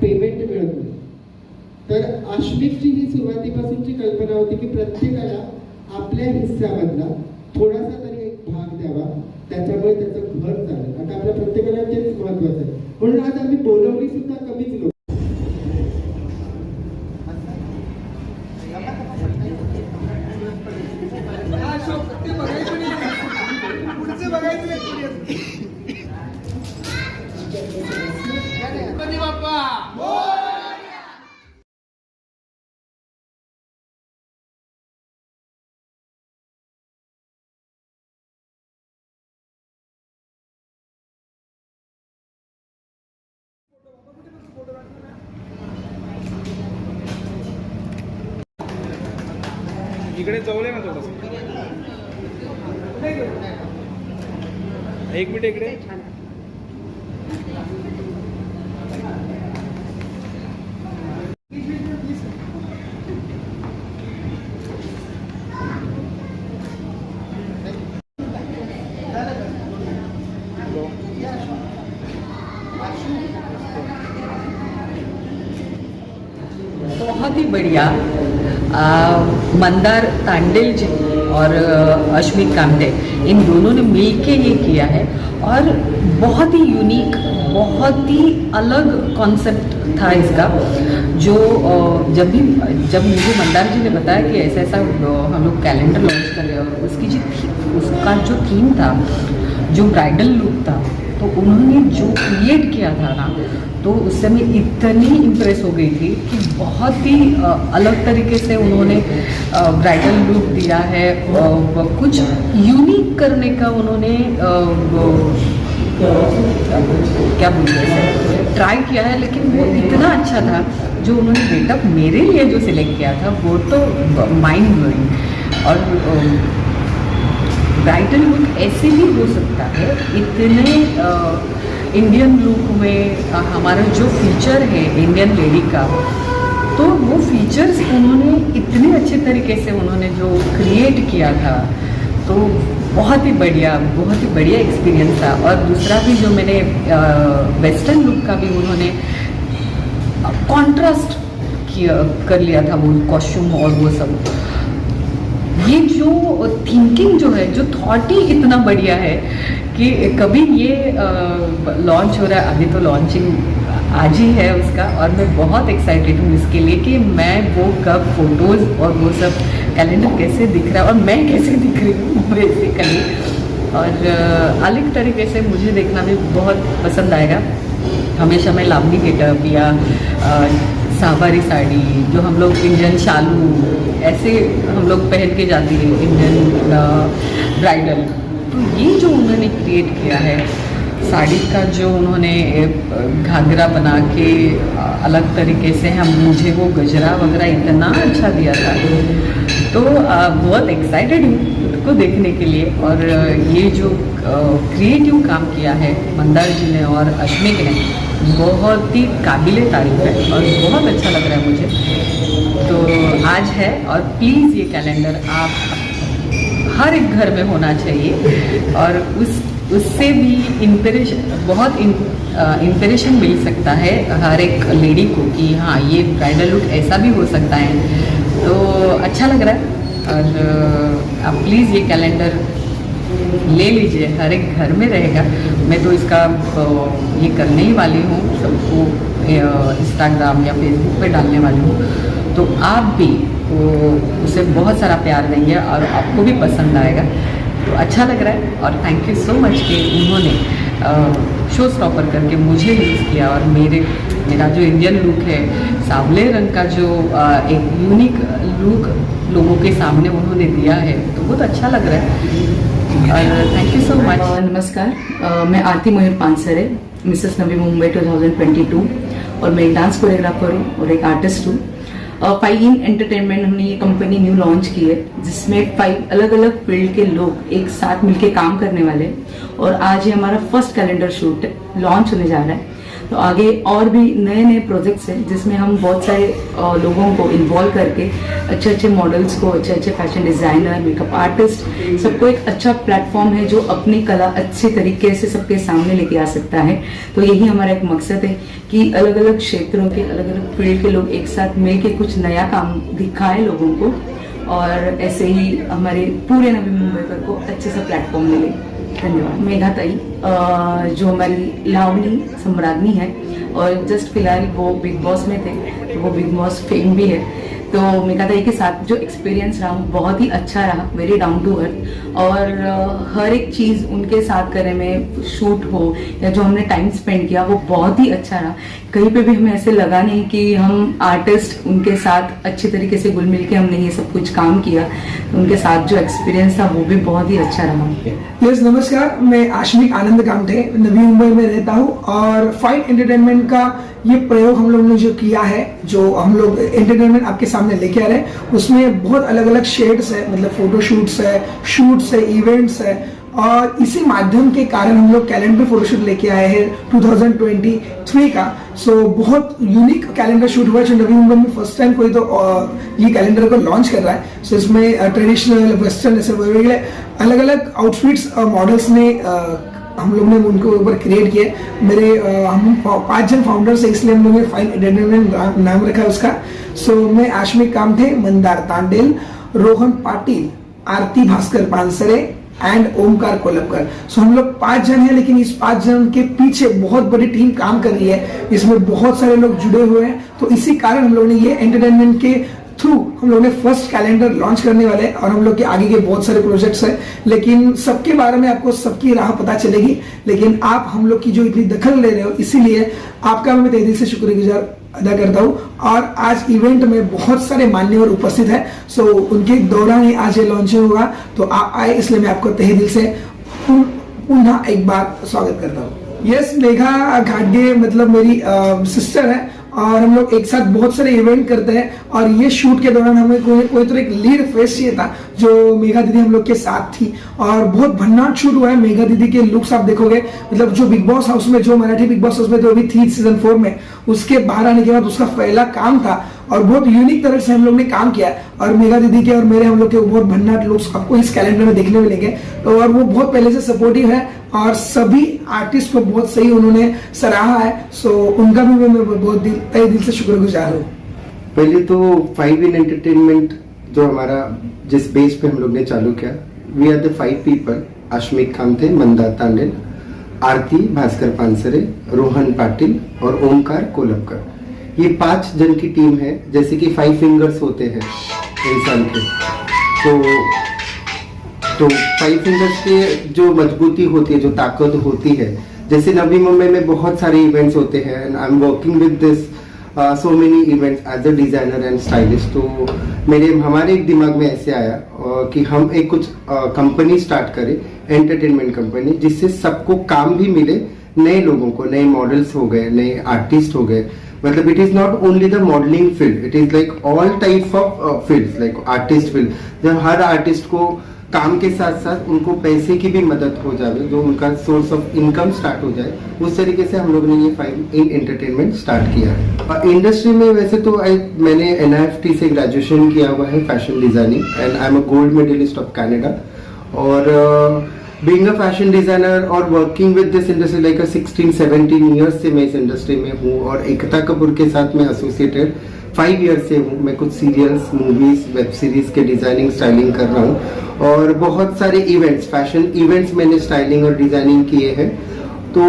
Payment मिळत नाही. तर आश्मिकची ही सुरुवातीपासूनची कल्पना होती की प्रत्येकाला आपल्या हिस्सामधला थोडासा तरी एक भाग द्यावा, त्याच्यामुळे त्याचं घर चालेल. आता आपल्या प्रत्येकाला तेच महत्वाचं आहे. म्हणून आज आम्ही बोलवली सुद्धा कमीच लोक. इकडे जवळ ना थोडस. एक मिनिट इकडे. बहुत ही बढ़िया. मंदार तांडेल जी और अश्मिक कामटे, इन दोनों ने मिलके ये किया है और बहुत ही यूनिक, बहुत ही अलग कॉन्सेप्ट था इसका. जो जब मुझे मंदार जी ने बताया कि ऐसा ऐसा हम लोग कैलेंडर लॉन्च कर रहे हैं और उसका जो थीम था, जो ब्राइडल लुक था, तो उन्होंने जो क्रिएट किया था ना, तो उससे मैं इतनी इम्प्रेस हो गई थी कि बहुत ही अलग तरीके से उन्होंने ब्राइडल लुक दिया है. कुछ यूनिक करने का उन्होंने क्या बोलते हैं ट्राई किया है, लेकिन वो इतना अच्छा था. जो उन्होंने गेटअप मेरे लिए जो सिलेक्ट किया था वो तो माइंड ब्लोइंग. और ब्राइडल लुक ऐसे भी हो सकता है. इतने इंडियन लुक में हमारा जो फीचर है इंडियन लेडी का, तो वो फीचर्स उन्होंने इतने अच्छे तरीके से उन्होंने जो क्रिएट किया था, तो बहुत ही बढ़िया एक्सपीरियंस था. और दूसरा भी जो मैंने वेस्टर्न लुक का भी उन्होंने कॉन्ट्रास्ट कर लिया था, वो कॉस्ट्यूम और वो सब. ये जो थिंकिंग जो है, जो थॉट ही इतना बढ़िया है कि कभी ये लॉन्च हो रहा है. अभी तो लॉन्चिंग आज ही है उसका, और मैं बहुत एक्साइटेड हूँ इसके लिए कि मैं वो कब फोटोज़ और वो सब कैलेंडर कैसे दिख रहा है और मैं कैसे दिख रही हूँ बेसिकली. और अलग तरीके से मुझे देखना भी बहुत पसंद आएगा. हमेशा मैं लावनी गेटअप या साबारी साड़ी, जो हम लोग इंडियन शालू ऐसे हम लोग पहन के जाती है इंडियन ब्राइडल, तो ये जो उन्होंने क्रिएट किया है साड़ी का, जो उन्होंने घाघरा बना के अलग तरीके से मुझे वो गजरा वगैरह इतना अच्छा दिया था. तो बहुत एक्साइटेड हूँ उसको देखने के लिए. और ये जो क्रिएटिव काम किया है मंदार जी ने और अश्मिक ने, बहुत ही काबिले तारीफ है और बहुत अच्छा लग रहा है मुझे. तो आज है, और प्लीज़ ये कैलेंडर आप हर एक घर में होना चाहिए. और उससे भी बहुत इंस्पिरेशन मिल सकता है हर एक लेडी को कि हाँ, ये ब्राइडल लुक ऐसा भी हो सकता है. तो अच्छा लग रहा है. और आप प्लीज़ ये कैलेंडर ले लीजिए, हर एक घर में रहेगा. मैं तो इसका ये करने ही वाली हूँ, सबको इंस्टाग्राम या फेसबुक पे डालने वाली हूँ. तो आप भी उसे बहुत सारा प्यार देंगे और आपको भी पसंद आएगा. तो अच्छा लग रहा है. और थैंक यू सो मच कि उन्होंने शो स्टॉपर करके मुझे यूज़ किया. और मेरा जो इंडियन लुक है, सांवले रंग का जो एक यूनिक लुक लोगों के सामने उन्होंने दिया है, तो बहुत अच्छा लग रहा है. और थैंक यू सो मच. नमस्कार, मैं आरती मयूर पानसरे, मिसेस नवी मुंबई 2022, और मैं एक डांस कोरियोग्राफर हूँ और एक आर्टिस्ट हूँ. 5 इन एंटरटेनमेंट हमने ये कंपनी न्यू लॉन्च की है, जिसमें 5 अलग अलग फील्ड के लोग एक साथ मिलके काम करने वाले हैं. और आज ये हमारा फर्स्ट कैलेंडर शूट लॉन्च होने जा रहा है. तो आगे और भी नए नए प्रोजेक्ट्स हैं जिसमें हम बहुत सारे लोगों को इन्वॉल्व करके अच्छे अच्छे मॉडल्स को, अच्छे अच्छे फैशन डिज़ाइनर, मेकअप आर्टिस्ट, सबको एक अच्छा प्लेटफॉर्म है जो अपनी कला अच्छे तरीके से सबके सामने लेके आ सकता है। तो यही हमारा एक मकसद है कि अलग अलग क्षेत्रों के, अलग अलग फील्ड के लोग एक साथ मिलके कुछ नया काम दिखाएं लोगों को, और ऐसे ही हमारे पूरे नवी मुंबईकर को अच्छे से प्लेटफॉर्म मिले। धन्यवाद। मेघा ताई जो हमारी लावनी सम्राज्ञी है, और जस्ट फिलहाल वो बिग बॉस में थे, तो वो बिग बॉस फेम भी है। तो मेघा ताई के साथ जो एक्सपीरियंस रहा बहुत ही अच्छा रहा, वेरी डाउन टू अर्थ, और हर एक चीज़ उनके साथ करने में, शूट हो या जो हमने टाइम स्पेंड किया वो बहुत ही अच्छा रहा। कहीं पे भी हमें ऐसे लगा नहीं कि हम आर्टिस्ट उनके साथ अच्छे तरीके से घुल मिल के हमने ये सब कुछ काम किया। तो उनके साथ जो एक्सपीरियंस था वो भी बहुत ही अच्छा रहा। यस, नमस्कार, मैं आश्मिक आनंद कामथे नवी मुंबई में रहता हूँ, और फाइन एंटरटेनमेंट का ये प्रयोग हम लोग ने जो किया है, जो हम लोग एंटरटेनमेंट आपके सामने लेके आ रहे हैं, उसमें बहुत अलग अलग शेड्स है, मतलब फोटोशूट्स है, इवेंट्स है, और इसी माध्यम के कारण हम लोग कैलेंडर फोटोशूट लेके आए हैं 2023 का। सो बहुत यूनिक कैलेंडर शूट हुआ है जो नवी मुंबई में फर्स्ट टाइम कोई तो ये कैलेंडर को लॉन्च कर रहा है। सो इसमें ट्रेडिशनल, वेस्टर्न, ऐसे अलग अलग आउटफिट्स मॉडल्स ने हम लोग ने उनको ऊपर क्रिएट किए। हम 5 जन फाउंडर्स है, इसलिए हम लोग ने फाइन एंटरटेनमेंट नाम रखा है उसका। सो मैं आश्मिक कामथे, मंदार तांडेल, रोहन पाटिल, आरती भास्कर पानसरे एंड ओमकार कोलपकर। सो हम लोग 5 जन हैं, लेकिन इस 5 जन के पीछे बहुत बड़ी टीम काम कर रही है, इसमें बहुत सारे लोग जुड़े हुए हैं। तो इसी कारण हम लोग ने ये एंटरटेनमेंट के थ्रू हम लोग ने फर्स्ट कैलेंडर लॉन्च करने वाले हैं, और हम लोग के आगे के बहुत सारे प्रोजेक्ट्स हैं, लेकिन सबके बारे में आपको सबकी राह पता चलेगी। लेकिन आप हम लोग की जो इतनी दखल ले रहे हो, इसीलिए आपका मैं तहे दिल से शुक्रगुजार अदा करता हूँ। और आज इवेंट में बहुत सारे मान्यवर उपस्थित हैं, सो उनके दौरान ही आज ये लॉन्चिंग होगा, तो आप आए, इसलिए मैं आपको तहे दिल से पुनः एक बार स्वागत करता हूँ। यस, मेघा घाटगे मतलब मेरी सिस्टर है, और हम लोग एक साथ बहुत सारे इवेंट करते हैं, और ये शूट के दौरान हमें कोई तो एक लीड फेस चाहिए था, जो मेघा दीदी हम लोग के साथ थी, और बहुत भन्नाट शूट हुआ है। मेघा दीदी के लुक्स आप देखोगे, मतलब जो बिग बॉस हाउस में, जो मराठी बिग बॉस हाउस में जो अभी थी सीजन 4 में, उसके बाहर आने के बाद उसका पहला काम था, और बहुत यूनिक तरह से हम लोग ने काम किया। और मेघा दीदी के और मेरे, हम लोग के बहुत भन्नाट लुक्स आपको इस कैलेंडर में देखने मिलेंगे। तो और वो बहुत पहले से सपोर्टिव है, और सभी आर्टिस्ट को बहुत सही उन्होंने सराहा है। सो उनका भी मैं बहुत तहे दिल से शुक्रगुजार हूँ। पहले तो 5 in एंटरटेनमेंट जो हमारा जिस बेस पे हम लोग ने चालू किया, we are the 5 people, Ashmik Kamthe, Mandar Tandel, Aarti Bhaskar Pansare, Rohan Patil और ओमकार कोलपकर। ये 5 जन की टीम है, जैसे कि 5 फिंगर्स होते हैं इंसान के, तो 5 फिंगर्स के जो मजबूती होती है, जो ताकत होती है, जैसे नवी मुंबई में बहुत सारे इवेंट्स होते हैं, and I am working with this so many events as a designer and stylist. तो हमारे एक दिमाग में ऐसे आया कि हम एक कुछ कंपनी स्टार्ट करें, एंटरटेनमेंट कंपनी, जिससे सबको काम भी मिले, नए लोगों को, नए मॉडल्स हो गए, नए आर्टिस्ट हो गए। मतलब it is not only the modelling field, it is like all type of field, like artist field, जब हर आर्टिस्ट को काम के साथ साथ उनको पैसे की भी मदद हो जाए, जो उनका सोर्स ऑफ इनकम स्टार्ट हो जाए, उस तरीके से हम लोगों ने ये 5 in एंटरटेनमेंट स्टार्ट किया है। इंडस्ट्री में वैसे तो मैंने NIFT से ग्रेजुएशन किया हुआ है, fashion designing, and I am a gold medalist of Canada. और बीइंग अ फैशन डिजाइनर और working with this industry like 16-17 years से मैं इस इंडस्ट्री में हूँ, और एकता कपूर के साथ मैं एसोसिएटेड 5 ईयर्स से हूँ। मैं कुछ सीरियल्स, मूवीज, वेब सीरीज के डिजाइनिंग, स्टाइलिंग कर रहा हूँ, और बहुत सारे इवेंट्स, फैशन इवेंट्स मैंने स्टाइलिंग और डिजाइनिंग किए हैं। तो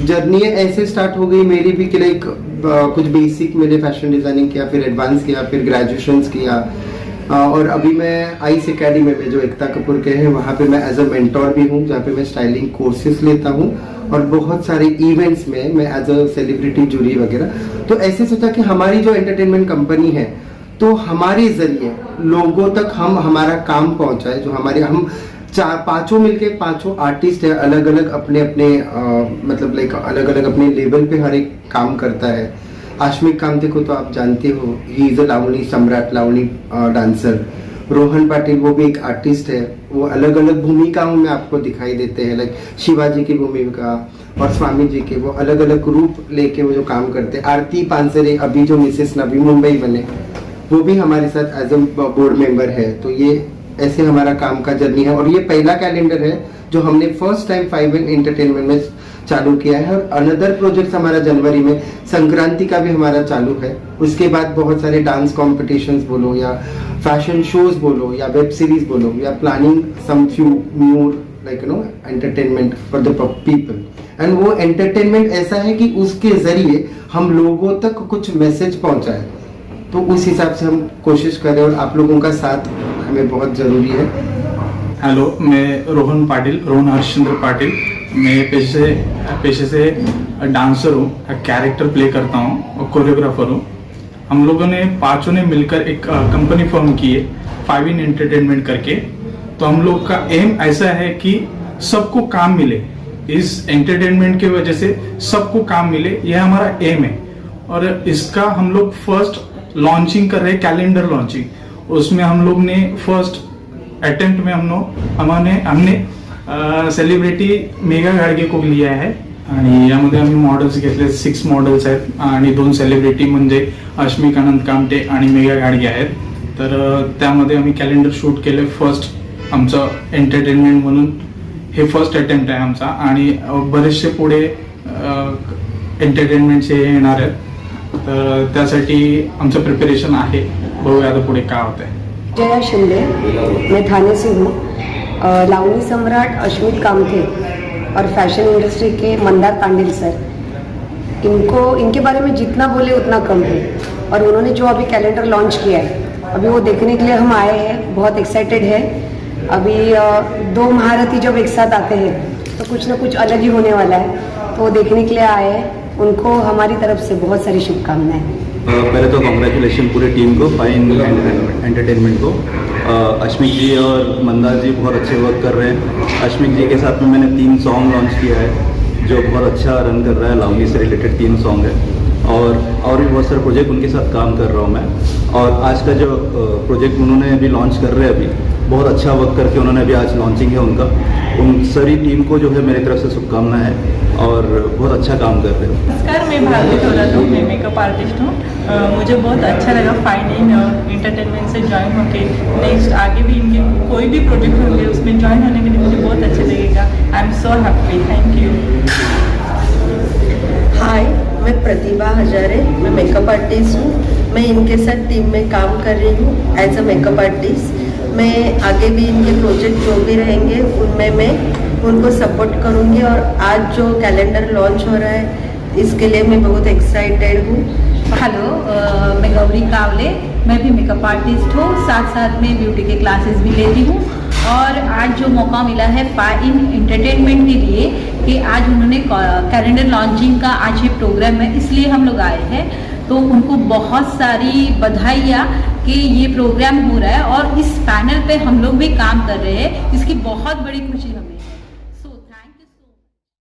जर्नी ऐसे स्टार्ट हो गई मेरी भी कि लाइक कुछ बेसिक मैंने फैशन डिजाइनिंग किया, फिर एडवांस किया, फिर ग्रेजुएशंस किया, और अभी मैं आइस एकेडमी में जो एकता कपूर के हैं वहाँ पे मैं एज अ मेंटोर भी हूँ, जहाँ पे मैं स्टाइलिंग कोर्सेज लेता हूँ, और बहुत सारे इवेंट्स में मैं एज अ सेलिब्रिटी जूरी वगैरह। तो ऐसे सोचा कि हमारी जो एंटरटेनमेंट कंपनी है, तो हमारे जरिए लोगों तक हम हमारा काम पहुंचाए, जो हमारे हम 4-5 मिलके 5 आर्टिस्ट है, अलग अलग अपने अपने मतलब लाइक अलग अलग अपने लेवल पे हर एक काम करता है। आश्मिक कामथे को तो आप जानते हो, ही इज अ लावनी सम्राट, लावनी डांसर। रोहन पाटिल वो भी एक आर्टिस्ट है, वो अलग अलग भूमिकाओं में आपको दिखाई देते हैं, लाइक शिवाजी की भूमिका और स्वामी जी के, वो अलग अलग रूप लेके वो जो काम करते हैं। आरती पानसरे अभी जो मिसेस नवी मुंबई बने, वो भी हमारे साथ एज अ बोर्ड मेंबर है। तो ये ऐसे हमारा काम का जर्नी है, और ये पहला कैलेंडर है जो हमने फर्स्ट टाइम 5 एंटरटेनमेंट में चालू किया है। और अनदर प्रोजेक्ट हमारा जनवरी में संक्रांति का भी हमारा चालू है। उसके बाद बहुत सारे डांस कॉम्पिटिशन्स बोलो या फैशन शोज बोलो या वेब सीरीज बोलो, we are planning some few more like you know entertainment for the people. And वो एंटरटेनमेंट ऐसा है कि उसके जरिए हम लोगों तक कुछ मैसेज पहुंचाए, तो उस हिसाब से हम कोशिश कर रहे हैं, और आप लोगों का साथ हमें बहुत जरूरी है। हेलो, मैं रोहन हर्षचंद्र पाटिल। मैं पेशे से डांसर हूँ, कैरेक्टर प्ले करता हूँ और कोरियोग्राफर हूँ। हम लोगों ने पांचों ने मिलकर एक कंपनी फॉर्म की है 5 in एंटरटेनमेंट करके। तो हम लोग का एम ऐसा है कि सबको काम मिले, इस एंटरटेनमेंट की वजह से सबको काम मिले, यह हमारा एम है। और इसका हम लोग फर्स्ट लॉन्चिंग कर रहे हैं, कैलेंडर लॉन्चिंग। उसमें हम लोग ने फर्स्ट अटेम्प्ट में हमने सेलिब्रिटी मेघा घाडगे को लिया आहे, आणि यामध्ये आम्ही मॉडेल्स घेतले, 6 मॉडेल्स आहेत आणि 2 सेलिब्रिटी म्हणजे अश्मिक आनंद कामटे आणि मेघा घाडगे आहेत। तर त्यामध्ये आम्ही कॅलेंडर शूट केले फर्स्ट आमचं एंटरटेनमेंट म्हणून। हे फर्स्ट अटेम्प्ट आहे आमचा, आणि बरेचसे पुढे एंटरटेनमेंटचे येणार आहेत। तर त्यासाठी आमचं प्रिपरेशन आहे, बघूया आता पुढे काय होतंय। जया शिंदे, मैं थाने से हूँ। लावनी सम्राट अश्मित कामथे और फैशन इंडस्ट्री के मंदार तांडिल सर, इनके बारे में जितना बोले उतना कम है। और उन्होंने जो अभी कैलेंडर लॉन्च किया है, अभी वो देखने के लिए हम आए हैं, बहुत एक्साइटेड है। अभी 2 महारथी जब एक साथ आते हैं तो कुछ ना कुछ अलग ही होने वाला है, तो वो देखने के लिए आए हैं। उनको हमारी तरफ से बहुत सारी शुभकामनाएं। पहले तो कॉन्ग्रेचुलेशन पूरी टीम को, 5 एंटरटेनमेंट को। अश्मिक जी और मंदार जी बहुत अच्छे वर्क कर रहे हैं। अश्मिक जी के साथ में मैंने 3 सॉन्ग लॉन्च किया है जो बहुत अच्छा रन कर रहा है। लावनी से रिलेटेड 3 सॉन्ग है, और भी बहुत सारे प्रोजेक्ट उनके साथ काम कर रहा हूँ मैं। और आज का जो प्रोजेक्ट उन्होंने अभी लॉन्च कर रहे हैं, अभी बहुत अच्छा वर्क करके उन्होंने अभी आज लॉन्चिंग है उनका। उन सारी टीम को जो है मेरी तरफ से शुभकामनाएं है, और बहुत अच्छा काम कर रहे हो। नमस्कार, मैं भारती थोरात हूँ, मैं मेकअप आर्टिस्ट हूँ। मुझे बहुत अच्छा लगा 5 in एंटरटेनमेंट से ज्वाइन होके। नेक्स्ट आगे भी इनके कोई भी प्रोजेक्ट होंगे उसमें ज्वाइन होने के लिए मुझे बहुत अच्छा लगेगा। I am so happy, thank you. Hi, मैं प्रतिभा हजारे, मैं मेकअप आर्टिस्ट हूँ। मैं इनके साथ टीम में काम कर रही हूँ एज अ मेकअप आर्टिस्ट। मैं आगे भी इनके प्रोजेक्ट जो भी रहेंगे उनमें मैं उनको सपोर्ट करूँगी। और आज जो कैलेंडर लॉन्च हो रहा है, इसके लिए मैं बहुत एक्साइटेड हूँ। हेलो, मैं गौरी कावले, मैं भी मेकअप आर्टिस्ट हूँ, साथ साथ में ब्यूटी के क्लासेस भी लेती हूँ। और आज जो मौका मिला है 5 in एंटरटेनमेंट के लिए कि आज उन्होंने कैलेंडर लॉन्चिंग का आज ये प्रोग्राम है, इसलिए हम लोग आए हैं। तो उनको बहुत सारी बधाइयाँ कि ये प्रोग्राम हो रहा है और इस पैनल पे हम लोग भी काम कर रहे हैं, इसकी बहुत बड़ी खुशी हमें।